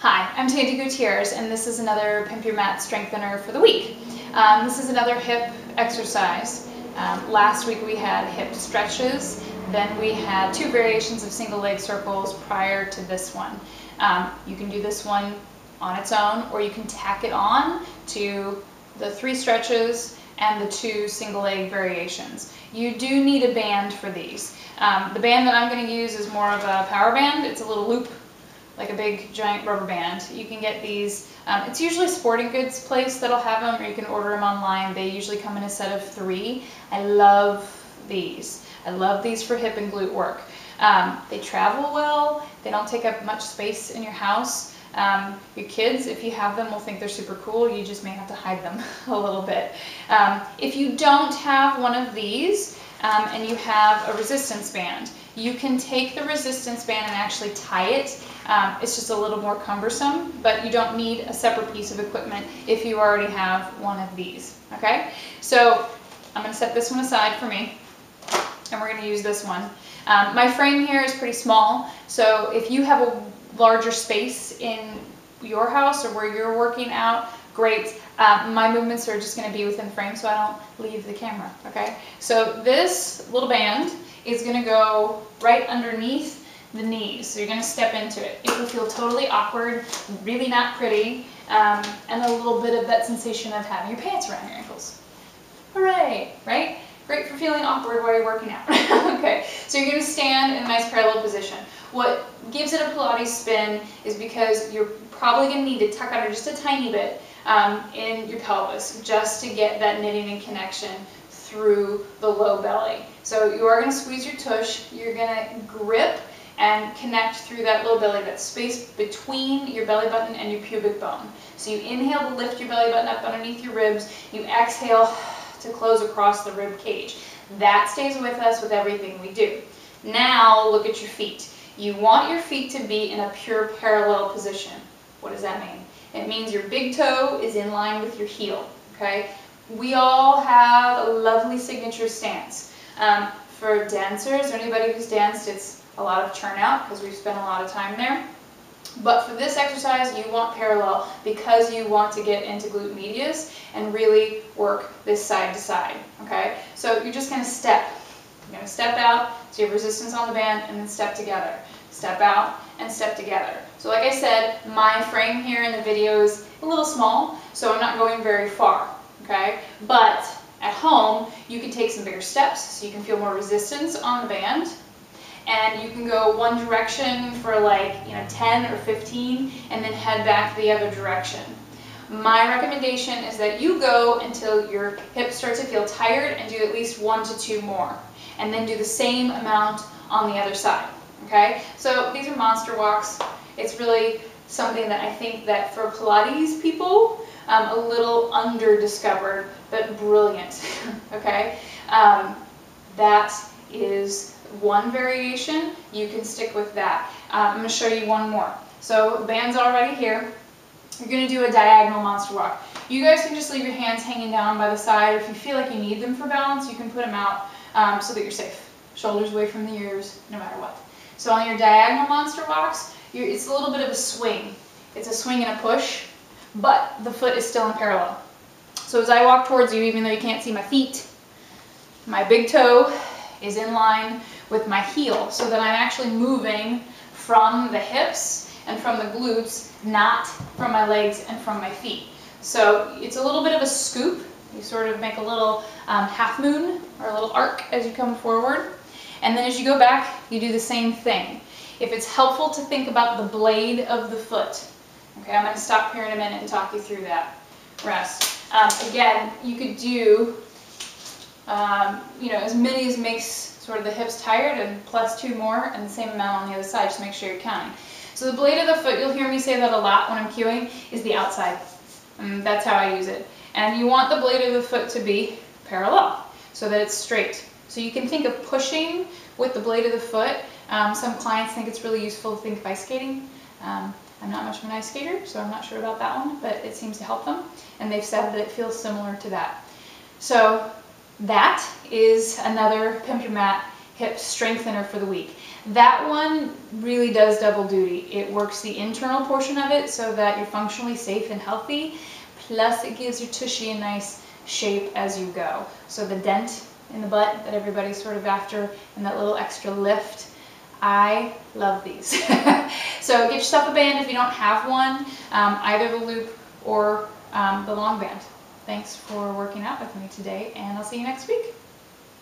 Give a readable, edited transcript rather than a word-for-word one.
Hi, I'm Tandy Gutierrez, and this is another Pimp Your Mat Strengthener for the week. This is another hip exercise. Last week we had hip stretches, then we had 2 variations of single leg circles prior to this one. You can do this one on its own, or you can tack it on to the 3 stretches and the 2 single leg variations. You do need a band for these. The band that I'm going to use is more of a power band. It's a little loop, like a big giant rubber band. You can get these, it's usually a sporting goods place that'll have them, or you can order them online. They usually come in a set of 3. I love these. I love these for hip and glute work. They travel well, they don't take up much space in your house. Your kids, if you have them, will think they're super cool. You just may have to hide them a little bit. If you don't have one of these and you have a resistance band, you can take the resistance band and actually tie it. It's just a little more cumbersome, but you don't need a separate piece of equipment if you already have one of these, okay? So I'm going to set this one aside for me, and we're going to use this one. My frame here is pretty small, so if you have a larger space in your house or where you're working out, great. My movements are just going to be within frame so I don't leave the camera, okay? So this little band is going to go right underneath the knees. So you're going to step into it. It will feel totally awkward, really not pretty, and a little bit of that sensation of having your pants around your ankles. Hooray, right? Great for feeling awkward while you're working out. Okay, so you're going to stand in a nice parallel position. What gives it a Pilates spin is because you're probably going to need to tuck under just a tiny bit in your pelvis just to get that knitting and connection through the low belly. So you are going to squeeze your tush, you're going to grip and connect through that low belly, that space between your belly button and your pubic bone. So you inhale to lift your belly button up underneath your ribs, you exhale to close across the rib cage. That stays with us with everything we do. Now look at your feet. You want your feet to be in a pure parallel position. What does that mean? It means your big toe is in line with your heel, okay? We all have a lovely signature stance. For dancers, or anybody who's danced, it's a lot of turnout because we've spent a lot of time there. But for this exercise, you want parallel because you want to get into glute medius and really work this side to side, okay? So you're just going to step. You're going to step out, so you have resistance on the band, and then step together. Step out and step together. So like I said, my frame here in the video is a little small, so I'm not going very far, okay? But at home, you can take some bigger steps, so you can feel more resistance on the band. And you can go one direction for like 10 or 15 and then head back the other direction. My recommendation is that you go until your hips start to feel tired and do at least 1 to 2 more. And then do the same amount on the other side, okay? So these are monster walks. It's really something that I think that for Pilates people, a little under-discovered, but brilliant, okay? That is one variation. You can stick with that. I'm going to show you one more. So the band's already here. You're going to do a diagonal monster walk. You guys can just leave your hands hanging down by the side. If you feel like you need them for balance, you can put them out so that you're safe. Shoulders away from the ears, no matter what. So on your diagonal monster walks, it's a little bit of a swing. It's a swing and a push, but the foot is still in parallel. So as I walk towards you, even though you can't see my feet, my big toe is in line with my heel, so that I'm actually moving from the hips and from the glutes, not from my legs and from my feet. So it's a little bit of a scoop. You sort of make a little half moon or a little arc as you come forward. And then as you go back, you do the same thing. If it's helpful to think about the blade of the foot. Okay, I'm going to stop here in a minute and talk you through that. Rest. Again, you could do as many as makes sort of the hips tired, and plus 2 more, and the same amount on the other side. Just make sure you're counting. So the blade of the foot, you'll hear me say that a lot when I'm cueing, is the outside. That's how I use it. And you want the blade of the foot to be parallel so that it's straight. So you can think of pushing with the blade of the foot. Some clients think it's really useful to think of ice skating. I'm not much of an ice skater, so I'm not sure about that one, but it seems to help them. And they've said that it feels similar to that. So that is another Pimp Your Mat hip strengthener for the week. That one really does double duty. It works the internal portion of it so that you're functionally safe and healthy, plus it gives your tushy a nice shape as you go. So the dent in the butt that everybody's sort of after and that little extra lift, I love these. So get yourself a band if you don't have one, either the loop or the long band. Thanks for working out with me today, and I'll see you next week.